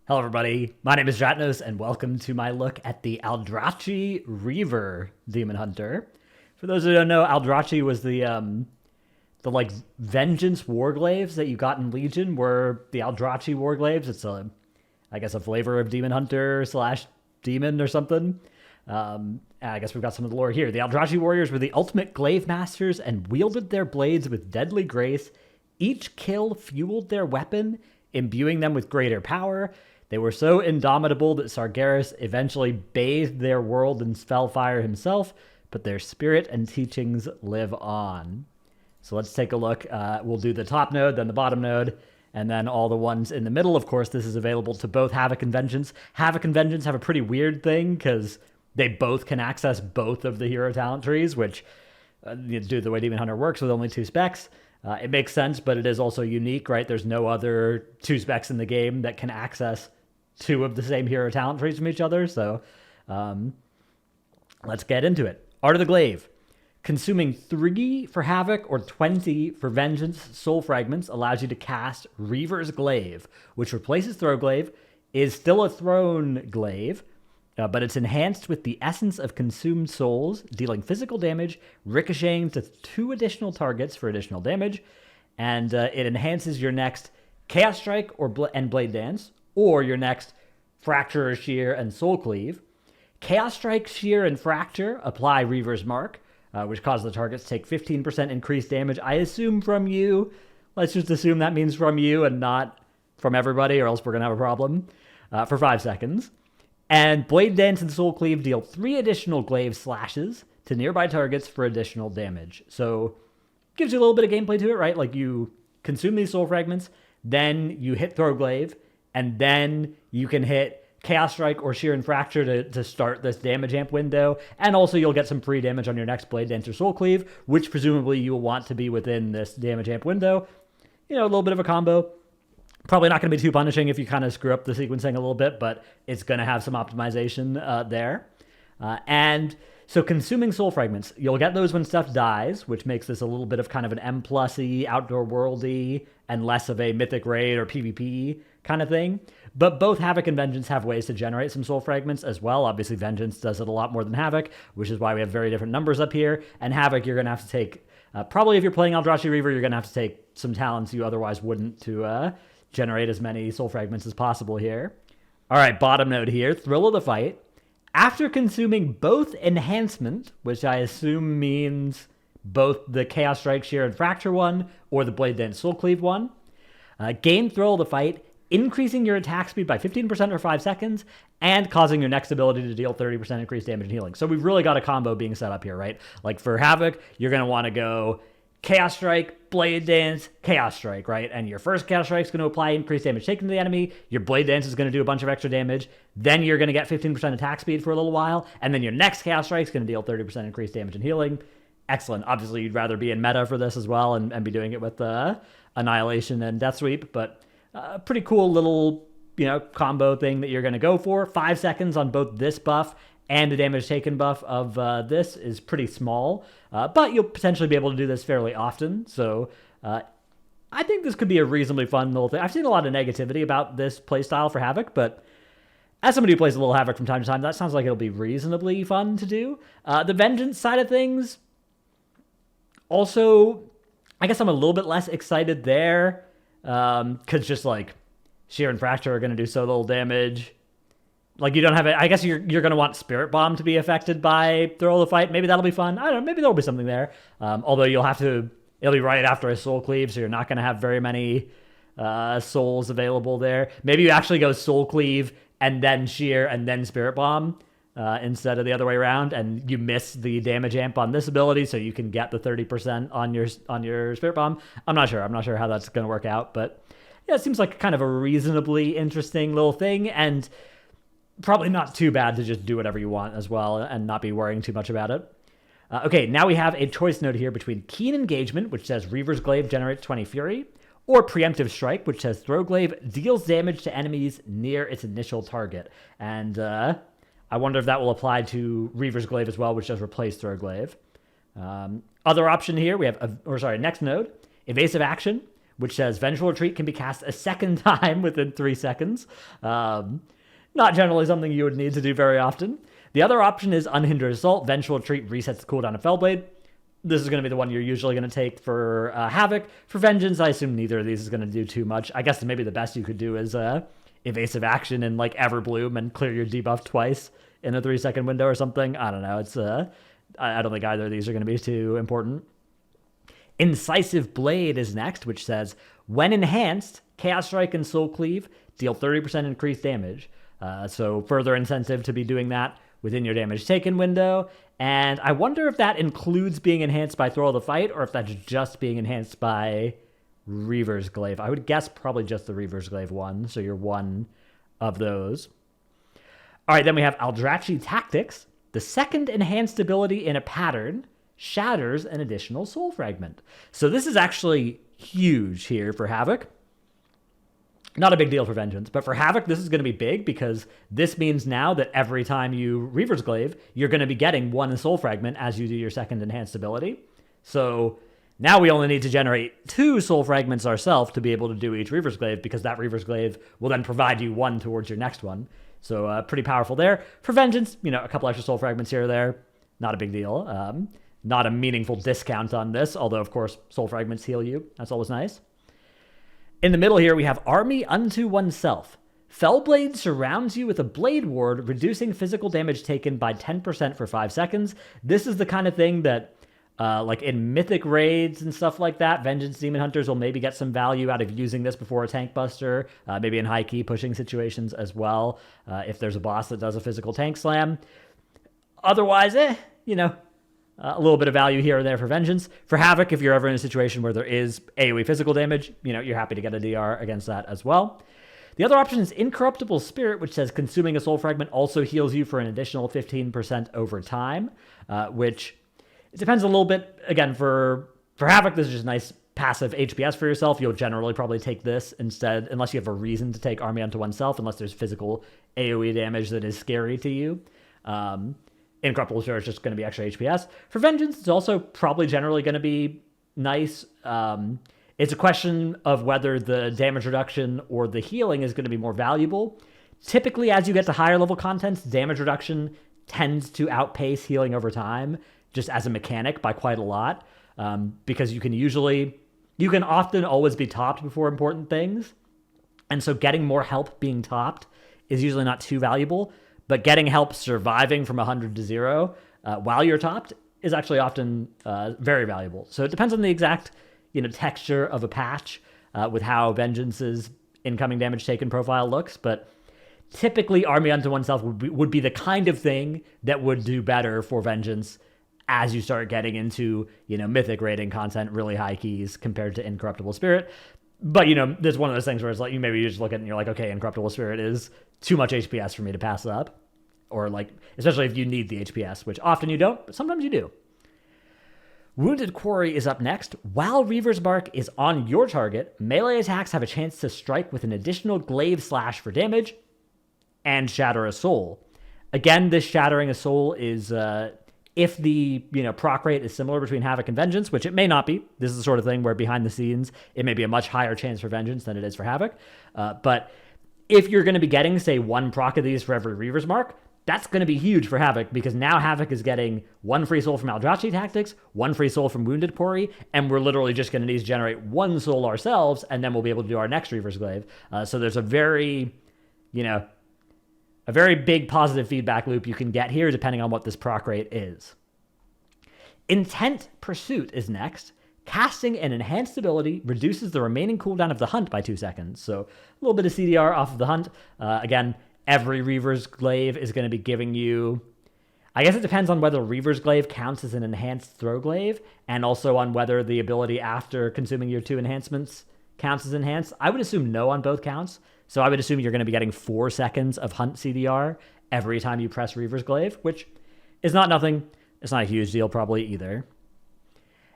Hello everybody, my name is Jatnos, and welcome to my look at the Aldrachi Reaver Demon Hunter. For those who don't know, Aldrachi was the like vengeance warglaives that you got in Legion were the Aldrachi warglaives. It's I guess a flavor of Demon Hunter slash demon or something. I guess we've got some of the lore here. The Aldrachi warriors were the ultimate glaive masters and wielded their blades with deadly grace. Each kill fueled their weapon, imbuing them with greater power. They were so indomitable that Sargeras eventually bathed their world in spellfire himself, but their spirit and teachings live on. So let's take a look. We'll do the top node, then the bottom node, and then all the ones in the middle. Of course, this is available to both Havoc and Vengeance. Havoc and Vengeance have a pretty weird thing because they both can access both of the hero talent trees, which, due to the way Demon Hunter works with only 2 specs, it makes sense, but it is also unique, right? There's no other 2 specs in the game that can access 2 of the same hero talent trees from each other. So let's get into it. Art of the Glaive. Consuming 3 for Havoc or 20 for Vengeance soul fragments allows you to cast Reaver's Glaive, which replaces Throw Glaive, is still a thrown glaive, but it's enhanced with the essence of consumed souls, dealing physical damage, ricocheting to 2 additional targets for additional damage, and it enhances your next Chaos Strike and Blade Dance, or your next Fracture or Shear and Soul Cleave. Chaos Strike, Shear, and Fracture apply Reaver's Mark, which causes the targets to take 15% increased damage. I assume from you. Let's just assume that means from you and not from everybody, or else we're going to have a problem, for 5 seconds. And Blade Dance and Soul Cleave deal 3 additional glaive slashes to nearby targets for additional damage. So, gives you a little bit of gameplay to it, right? Like, you consume these soul fragments, then you hit Throw Glaive, and then you can hit Chaos Strike or Shear and Fracture to start this damage amp window. And also you'll get some free damage on your next Blade Dance or Soul Cleave, which presumably you will want to be within this damage amp window. You know, a little bit of a combo. Probably not going to be too punishing if you kind of screw up the sequencing a little bit, but it's going to have some optimization there. And so consuming soul fragments, you'll get those when stuff dies, which makes this a little bit of kind of an M+y, outdoor worldy, and less of a mythic raid or PvP kind of thing. But both Havoc and Vengeance have ways to generate some soul fragments as well. Obviously, Vengeance does it a lot more than Havoc, which is why we have very different numbers up here. And Havoc, you're going to have to take, probably if you're playing Aldrachi Reaver, you're going to have to take some talents you otherwise wouldn't to generate as many soul fragments as possible here. All right, bottom node here, Thrill of the Fight. After consuming both Enhancement, which I assume means both the Chaos Strike, Shear, and Fracture one, or the Blade Dance Soul Cleave one, gain Thrill of the Fight, increasing your attack speed by 15% for 5 seconds, and causing your next ability to deal 30% increased damage and healing. So we've really got a combo being set up here, right? Like for Havoc, you're going to want to go Chaos Strike, Blade Dance, Chaos Strike, right? And your first Chaos Strike is going to apply increased damage taken to the enemy. Your Blade Dance is going to do a bunch of extra damage. Then you're going to get 15% attack speed for a little while. And then your next Chaos Strike is going to deal 30% increased damage and healing. Excellent. Obviously, you'd rather be in meta for this as well and be doing it with Annihilation and Death Sweep. But pretty cool little, combo thing that you're going to go for. 5 seconds on both this buff and the damage taken buff of this is pretty small, but you'll potentially be able to do this fairly often. So I think this could be a reasonably fun little thing. I've seen a lot of negativity about this playstyle for Havoc, but as somebody who plays a little Havoc from time to time, that sounds like it'll be reasonably fun to do. The Vengeance side of things, also, I guess I'm a little bit less excited there, because just like Shear and Fracture are going to do so little damage. Like, you don't have it. I guess you're going to want Spirit Bomb to be affected by Thrill of the Fight. Maybe that'll be fun. I don't know. Maybe there'll be something there. Although it'll be right after a Soul Cleave, so you're not going to have very many souls available there. Maybe you actually go Soul Cleave and then Shear and then Spirit Bomb instead of the other way around, and you miss the damage amp on this ability, so you can get the 30% on your Spirit Bomb. I'm not sure. I'm not sure how that's going to work out, but yeah, it seems like kind of a reasonably interesting little thing, and probably not too bad to just do whatever you want as well and not be worrying too much about it. Okay, now we have a choice node here between Keen Engagement, which says Reaver's Glaive generates 20 Fury, or Preemptive Strike, which says Throw Glaive deals damage to enemies near its initial target. And I wonder if that will apply to Reaver's Glaive as well, which does replace Throw Glaive. Other option here, we have, next node, Evasive Action, which says Vengeful Retreat can be cast a second time within 3 seconds. Not generally something you would need to do very often. The other option is Unhindered Assault. Vengeful Retreat resets the cooldown of Fellblade. This is going to be the one you're usually going to take for Havoc. For Vengeance, I assume neither of these is going to do too much. I guess maybe the best you could do is Evasive Action and like Everbloom and clear your debuff twice in a 3-second window or something. I don't know. It's I don't think either of these are going to be too important. Incisive Blade is next, which says, when enhanced, Chaos Strike and Soul Cleave deal 30% increased damage. So further incentive to be doing that within your damage taken window. And I wonder if that includes being enhanced by Throw of the Fight, or if that's just being enhanced by Reaver's Glaive. I would guess probably just the Reaver's Glaive one, so you're one of those. All right, then we have Aldrachi Tactics. The second enhanced ability in a pattern shatters an additional soul fragment. So this is actually huge here for Havoc. Not a big deal for Vengeance, but for Havoc, this is going to be big because this means now that every time you Reaver's Glaive, you're going to be getting 1 soul fragment as you do your second enhanced ability. So now we only need to generate 2 soul fragments ourselves to be able to do each Reaver's Glaive, because that Reaver's Glaive will then provide you 1 towards your next one. So pretty powerful there. For Vengeance, a couple extra soul fragments here or there, not a big deal. Not a meaningful discount on this, although, of course, soul fragments heal you. That's always nice. In the middle here, we have Army Unto Oneself. Fellblade surrounds you with a blade ward, reducing physical damage taken by 10% for 5 seconds. This is the kind of thing that, like in Mythic raids and stuff like that, Vengeance Demon Hunters will maybe get some value out of using this before a tank buster, maybe in high key pushing situations as well, if there's a boss that does a physical tank slam. Otherwise, a little bit of value here or there for Vengeance. For Havoc, if you're ever in a situation where there is AoE physical damage, you're happy to get a DR against that as well. The other option is Incorruptible Spirit, which says consuming a soul fragment also heals you for an additional 15% over time, which it depends a little bit. Again, for Havoc, this is just nice passive HPS for yourself. You'll generally probably take this instead, unless you have a reason to take Army Unto Oneself, unless there's physical AoE damage that is scary to you. Incorruptible Spirit is just going to be extra HPS. For Vengeance, it's also probably generally going to be nice. It's a question of whether the damage reduction or the healing is going to be more valuable. Typically, as you get to higher level contents, damage reduction tends to outpace healing over time, just as a mechanic by quite a lot, because you can often always be topped before important things. And so getting more help being topped is usually not too valuable. But getting help surviving from 100 to 0 while you're topped is actually often very valuable. So it depends on the exact texture of a patch with how Vengeance's incoming damage taken profile looks. But typically, Army Unto Oneself would be the kind of thing that would do better for Vengeance as you start getting into Mythic rating content, really high keys compared to Incorruptible Spirit. But, there's one of those things where it's like, maybe you just look at it and you're like, okay, Incorruptible Spirit is too much HPS for me to pass up. Or especially if you need the HPS, which often you don't, but sometimes you do. Wounded Quarry is up next. While Reaver's Mark is on your target, melee attacks have a chance to strike with an additional glaive slash for damage and shatter a soul. Again, this shattering a soul is if the proc rate is similar between Havoc and Vengeance, which it may not be. This is the sort of thing where behind the scenes it may be a much higher chance for Vengeance than it is for Havoc. But if you're going to be getting, say, 1 proc of these for every Reaver's Mark, that's going to be huge for Havoc, because now Havoc is getting 1 free soul from Aldrachi Tactics, 1 free soul from Wounded Quarry, and we're literally just going to need to generate 1 soul ourselves, and then we'll be able to do our next Reaver's Glaive. So there's a very big positive feedback loop you can get here depending on what this proc rate is. Intent Pursuit is next. Casting an enhanced ability reduces the remaining cooldown of the hunt by 2 seconds. So a little bit of CDR off of the hunt. Again, every Reaver's Glaive is going to be giving you... I guess it depends on whether Reaver's Glaive counts as an enhanced throw glaive, and also on whether the ability after consuming your 2 enhancements counts as enhanced. I would assume no on both counts. So I would assume you're going to be getting 4 seconds of hunt CDR every time you press Reaver's Glaive, which is not nothing. It's not a huge deal probably either.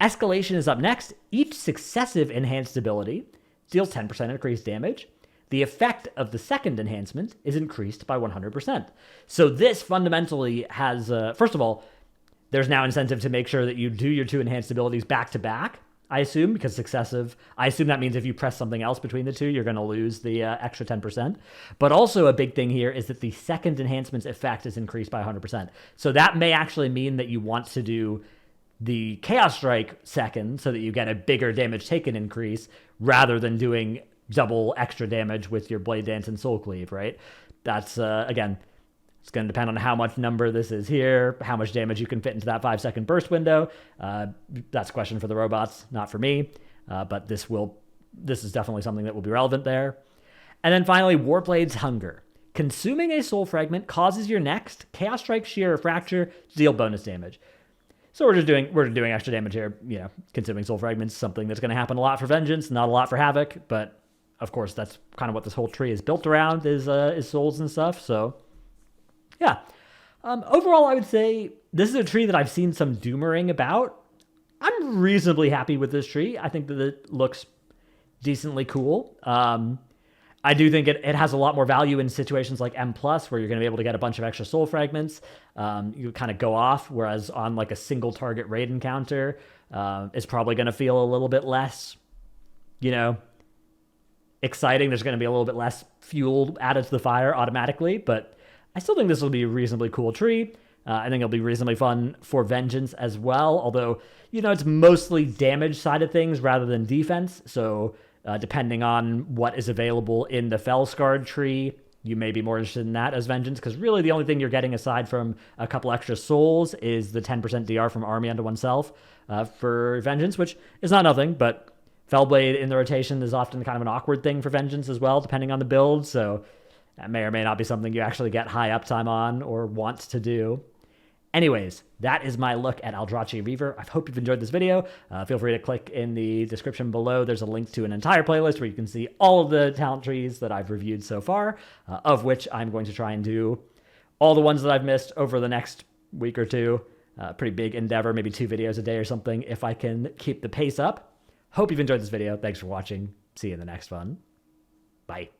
Escalation is up next. Each successive enhanced ability deals 10% increased damage. The effect of the second enhancement is increased by 100%. So this fundamentally has, first of all, there's now incentive to make sure that you do your 2 enhanced abilities back to back I assume, because successive. I assume that means if you press something else between the two, you're going to lose the extra 10%. But also a big thing here is that the second enhancement's effect is increased by 100%. So that may actually mean that you want to do the Chaos Strike second so that you get a bigger damage taken increase rather than doing double extra damage with your Blade Dance and Soul Cleave, right? That's, again, it's going to depend on how much number this is here, how much damage you can fit into that 5-second burst window. That's a question for the robots, not for me. But this is definitely something that will be relevant there. And then finally, Warblade's Hunger. Consuming a soul fragment causes your next Chaos Strike, Shear, or Fracture to deal bonus damage. So we're doing extra damage here. You know, consuming soul fragments, something that's going to happen a lot for Vengeance, not a lot for Havoc. But of course, that's kind of what this whole tree is built around, is souls and stuff. So yeah. Overall, I would say this is a tree that I've seen some doomering about. I'm reasonably happy with this tree. I think that it looks decently cool. I do think it has a lot more value in situations like M+, where you're going to be able to get a bunch of extra soul fragments. You kind of go off, whereas on like a single target raid encounter, it's probably going to feel a little bit less, you know, exciting. There's going to be a little bit less fuel added to the fire automatically, but I still think this will be a reasonably cool tree. I think it'll be reasonably fun for Vengeance as well, although, you know, it's mostly damage side of things rather than defense, so depending on what is available in the Fellscarred tree, you may be more interested in that as Vengeance, because really the only thing you're getting aside from a couple extra souls is the 10% DR from Army unto oneself for Vengeance, which is not nothing, but Fellblade in the rotation is often kind of an awkward thing for Vengeance as well, depending on the build, so that may or may not be something you actually get high uptime on or want to do. Anyways, that is my look at Aldrachi Reaver. I hope you've enjoyed this video. Feel free to click in the description below. There's a link to an entire playlist where you can see all of the talent trees that I've reviewed so far, of which I'm going to try and do all the ones that I've missed over the next week or two. Pretty big endeavor, maybe 2 videos a day or something, if I can keep the pace up. Hope you've enjoyed this video. Thanks for watching. See you in the next one. Bye.